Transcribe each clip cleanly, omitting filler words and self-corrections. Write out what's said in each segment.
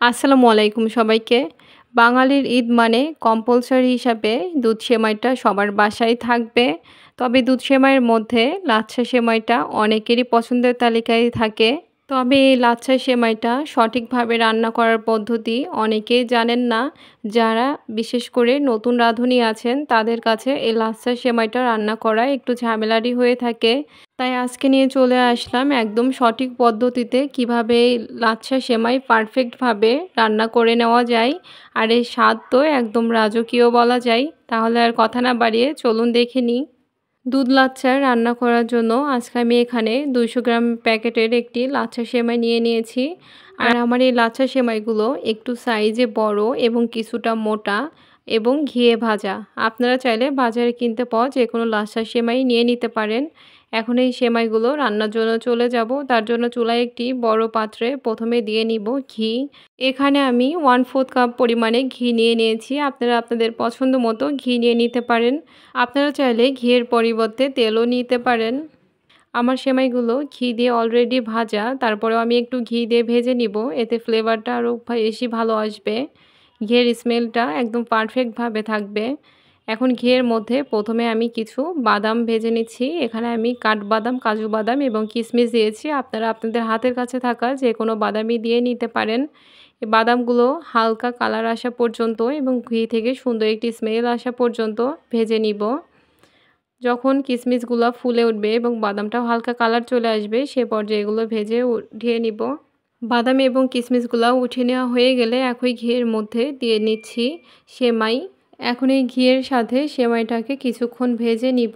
আসসালামু আলাইকুম সবাইকে। বাঙালির ঈদ মানে কম্পালসরি হিসাবে দুধ সেমাইটা সবার বাসায় থাকবে। তবে দুধ সেমাইয়ের মধ্যে লাচ্ছা সেমাইটা অনেকেরই পছন্দের তালিকায় থাকে। তবে এই লাচ্ছা সেমাইটা সঠিকভাবে রান্না করার পদ্ধতি অনেকেই জানেন না। যারা বিশেষ করে নতুন রাঁধুনি আছেন তাদের কাছে এই লাচ্ছা সেমাইটা রান্না করা একটু ঝামেলারই হয়ে থাকে। তাই আজকে নিয়ে চলে আসলাম একদম সঠিক পদ্ধতিতে কিভাবে এই লাচ্ছা সেমাই পারফেক্টভাবে রান্না করে নেওয়া যায়। আর এর স্বাদ তো একদম রাজকীয় বলা যায়। তাহলে আর কথা না বাড়িয়ে চলুন দেখে নিই। দুধ লাচ্ছা রান্না করার জন্য আজকে আমি এখানে 200 গ্রাম প্যাকেটের একটি লাচ্ছা সেমাই নিয়ে নিয়েছি। আর আমার এই লাচ্ছা সেমাইগুলো একটু সাইজে বড় এবং কিছুটা মোটা এবং ঘিয়ে ভাজা। আপনারা চাইলে বাজারে কিনতে পাওয়া যে কোনো লাচ্ছা সেমাই নিয়ে নিতে পারেন। এখন এই সেমাইগুলো রান্নার জন্য চলে যাব। তার জন্য চুলায় একটি বড় পাত্রে প্রথমে দিয়ে নিব ঘি। এখানে আমি 1/4 কাপ পরিমাণে ঘি নিয়ে নিয়েছি। আপনারা আপনাদের পছন্দ মতো ঘি নিয়ে নিতে পারেন। আপনারা চাইলে ঘিয়ের পরিবর্তে তেলও নিতে পারেন। আমার সেমাইগুলো ঘি দিয়ে অলরেডি ভাজা, তারপরেও আমি একটু ঘি দিয়ে ভেজে নিব, এতে ফ্লেভারটা আরও বেশি ভালো আসবে। ঘিয়ের স্মেলটা একদম পারফেক্টভাবে থাকবে। এখন ঘিয়ের মধ্যে প্রথমে আমি কিছু বাদাম ভেজে নিচ্ছি। এখানে আমি কাঠবাদাম, কাজু বাদাম এবং কিশমিশ দিয়েছি। আপনারা আপনাদের হাতের কাছে থাকা যে কোনো বাদামই দিয়ে নিতে পারেন। এই বাদামগুলো হালকা কালার আসা পর্যন্ত এবং ঘি থেকে সুন্দর একটি স্মেল আসা পর্যন্ত ভেজে নিব। যখন কিশমিশগুলো ফুলে উঠবে এবং বাদামটাও হালকা কালার চলে আসবে, সে পর্যায়ে এগুলো ভেজে উঠিয়ে নিব। বাদাম এবং কিশমিশগুলো উঠিয়ে নেওয়া হয়ে গেলে একই ঘিয়ের মধ্যে দিয়ে নিচ্ছি সেমাই। এখন এই ঘিয়ের সাথে সেমাইটাকে কিছুক্ষণ ভেজে নিব,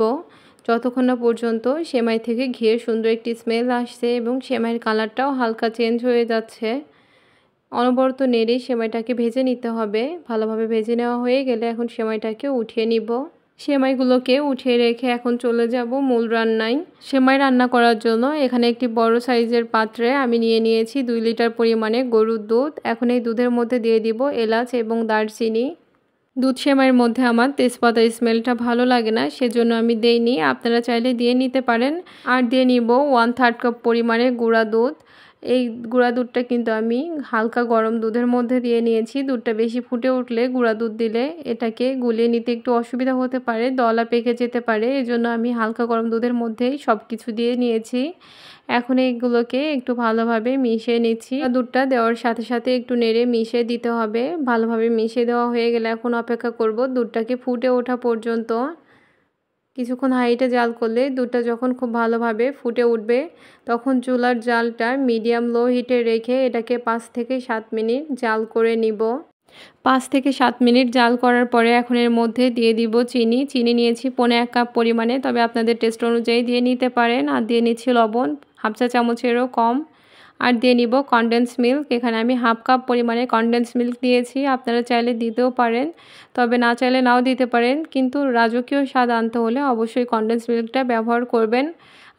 যতক্ষণ না পর্যন্ত সেমাই থেকে ঘিয়ের সুন্দর একটি স্মেল আসছে এবং সেমাইয়ের কালারটাও হালকা চেঞ্জ হয়ে যাচ্ছে। অনবরত নেড়ে সেমাইটাকে ভেজে নিতে হবে। ভালোভাবে ভেজে নেওয়া হয়ে গেলে এখন সেমাইটাকে উঠিয়ে নিব। সেমাইগুলোকে উঠিয়ে রেখে এখন চলে যাব মূল রান্নায়। সেমাই রান্না করার জন্য এখানে একটি বড় সাইজের পাত্রে আমি নিয়ে নিয়েছি 2 লিটার পরিমাণে গরুর দুধ। এখন এই দুধের মধ্যে দিয়ে দিব এলাচ এবং দারচিনি। দুধ সেমাইয়ের মধ্যে আমার তেজপাতার স্মেলটা ভালো লাগে না, সেজন্য আমি দেইনি। আপনারা চাইলে দিয়ে নিতে পারেন। আর দিয়ে নিব 1/3 কাপ পরিমাণে গুঁড়া দুধ। এই গুঁড়া দুধটা কিন্তু আমি হালকা গরম দুধের মধ্যে দিয়ে নিয়েছি। দুধটা বেশি ফুটে উঠলে গুঁড়া দুধ দিলে এটাকে গুলিয়ে নিতে একটু অসুবিধা হতে পারে, দলা পেকে যেতে পারে। এজন্য আমি হালকা গরম দুধের মধ্যেই সব কিছু দিয়ে নিয়েছি। এখন এইগুলোকে একটু ভালোভাবে মিশিয়ে নিচ্ছি। দুধটা দেওয়ার সাথে সাথে একটু নেড়ে মিশিয়ে দিতে হবে। ভালোভাবে মিশিয়ে দেওয়া হয়ে গেলে এখন অপেক্ষা করব দুধটাকে ফুটে ওঠা পর্যন্ত। কিছুক্ষণ হাইটে জাল করলে দুধটা যখন খুব ভালোভাবে ফুটে উঠবে, তখন চুলার জালটা মিডিয়াম লো হিটে রেখে এটাকে 5 থেকে 7 মিনিট জাল করে নিব। 5 থেকে 7 মিনিট জাল করার পরে এখন এর মধ্যে দিয়ে দিব চিনি। চিনি নিয়েছি 1.5 কাপ পরিমাণে, তবে আপনাদের টেস্ট অনুযায়ী দিয়ে নিতে পারেন। আর দিয়ে নিচ্ছি লবণ 1/2 চা চামচেরও কম। আর দিয়ে নিব কনডেন্স মিল্ক। এখানে আমি 1/2 কাপ পরিমাণে কনডেন্স মিল্ক দিয়েছি। আপনারা চাইলে দিতেও পারেন, তবে না চাইলে নাও দিতে পারেন। কিন্তু রাজকীয় স্বাদ আনতে হলে অবশ্যই কনডেন্স মিল্কটা ব্যবহার করবেন।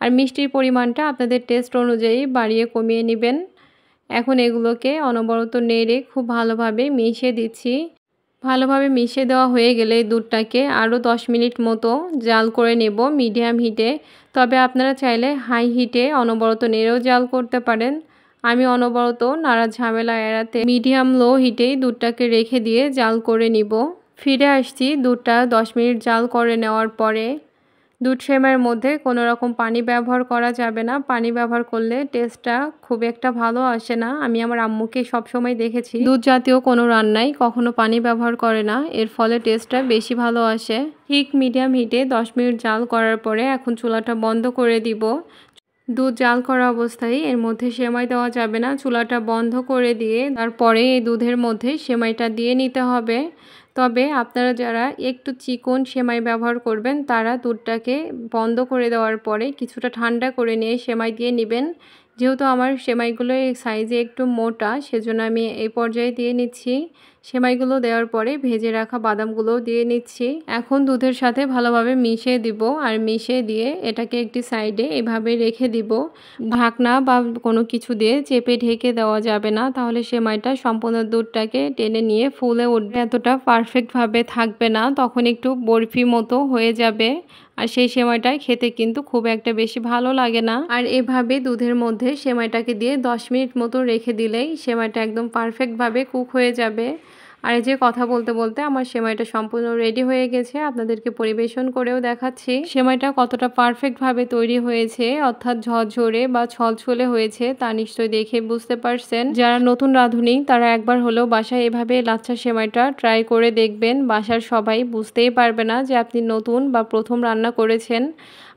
আর মিষ্টির পরিমাণটা আপনাদের টেস্ট অনুযায়ী বাড়িয়ে কমিয়ে নেবেন। এখন এগুলোকে অনবরত নেড়ে খুব ভালোভাবে মিশিয়ে দিচ্ছি। ভালোভাবে মিশিয়ে দেওয়া হয়ে গেলে দুধটাকে আরও 10 মিনিট মতো জাল করে নেব মিডিয়াম হিটে। তবে আপনারা চাইলে হাই হিটে অনবরত নেড়েও জাল করতে পারেন। আমি অনবরত নাড়া ঝামেলা এড়াতে মিডিয়াম লো হিটেই দুধটাকে রেখে দিয়ে জাল করে নিব। ফিরে আসছি দুধটা 10 মিনিট জাল করে নেওয়ার পরে। দুধ সেমাইয়ের মধ্যে কোনো রকম পানি ব্যবহার করা যাবে না। পানি ব্যবহার করলে টেস্টটা খুব একটা ভালো আসে না। আমি আমার আম্মুকে সবসময় দেখেছি দুধ জাতীয় কোনো রান্নায় কখনো পানি ব্যবহার করে না, এর ফলে টেস্টটা বেশি ভালো আসে। ঠিক মিডিয়াম হিটে 10 মিনিট জাল করার পরে এখন চুলাটা বন্ধ করে দিব। দুধ জাল করা অবস্থায় এর মধ্যে সেমাই দেওয়া যাবে না। চুলাটা বন্ধ করে দিয়ে তারপরে এই দুধের মধ্যে সেমাইটা দিয়ে নিতে হবে। তবে আপনারা যারা একটু চিকন সেমাই ব্যবহার করবেন তারা দুধটাকে বন্ধ করে দেওয়ার পরে কিছুটা ঠান্ডা করে নিয়ে সেমাই দিয়ে নেবেন। যেহেতু আমার সেমাইগুলো এই সাইজে একটু মোটা, সেজন্য আমি এই পর্যায়ে দিয়ে নিচ্ছি। সেমাইগুলো দেওয়ার পরে ভেজে রাখা বাদামগুলোও দিয়ে নিচ্ছি। এখন দুধের সাথে ভালোভাবে মিশিয়ে দিব। আর মিশিয়ে দিয়ে এটাকে একটি সাইডে এভাবে রেখে দিব। ঢাকনা বা কোনো কিছু দিয়ে চেপে ঢেকে দেওয়া যাবে না, তাহলে সেমাইটা সম্পূর্ণ দুধটাকে টেনে নিয়ে ফুলে উঠবে, এতটা পারফেক্টভাবে থাকবে না, তখন একটু বরফি মতো হয়ে যাবে। আর সেই সেমাইটা খেতে কিন্তু খুব একটা বেশি ভালো লাগে না। আর এভাবে দুধের মধ্যে সেমাইটাকে দিয়ে 10 মিনিট মতো রেখে দিলেই সেমাইটা একদম পারফেক্টভাবে কুক হয়ে যাবে। আর এই যে কথা বলতে বলতে আমার সেমাইটা সম্পূর্ণ রেডি হয়ে গেছে, আপনাদেরকে পরিবেশন করেও দেখাচ্ছি সেমাইটা কতটা পারফেক্টভাবে তৈরি হয়েছে, অর্থাৎ ঝরঝরে বা ছলছলে হয়েছে তা নিশ্চয়ই দেখে বুঝতে পারছেন। যারা নতুন রাঁধুনি তারা একবার হলেও বাসায় এভাবে লাচ্ছা সেমাইটা ট্রাই করে দেখবেন, বাসার সবাই বুঝতেই পারবে না যে আপনি নতুন বা প্রথম রান্না করেছেন।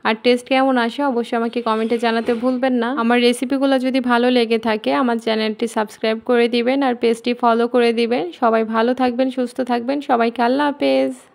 আর টেস্ট কেমন আসে অবশ্যই আমাকে কমেন্টে জানাতে ভুলবেন না। আমার রেসিপিগুলো যদি ভালো লেগে থাকে আমার চ্যানেলটি সাবস্ক্রাইব করে দিবেন আর পেজটি ফলো করে দিবেন। সবাই ভালো থাকবেন, সুস্থ থাকবেন, সবাইকে আল্লাহ হাফেজ।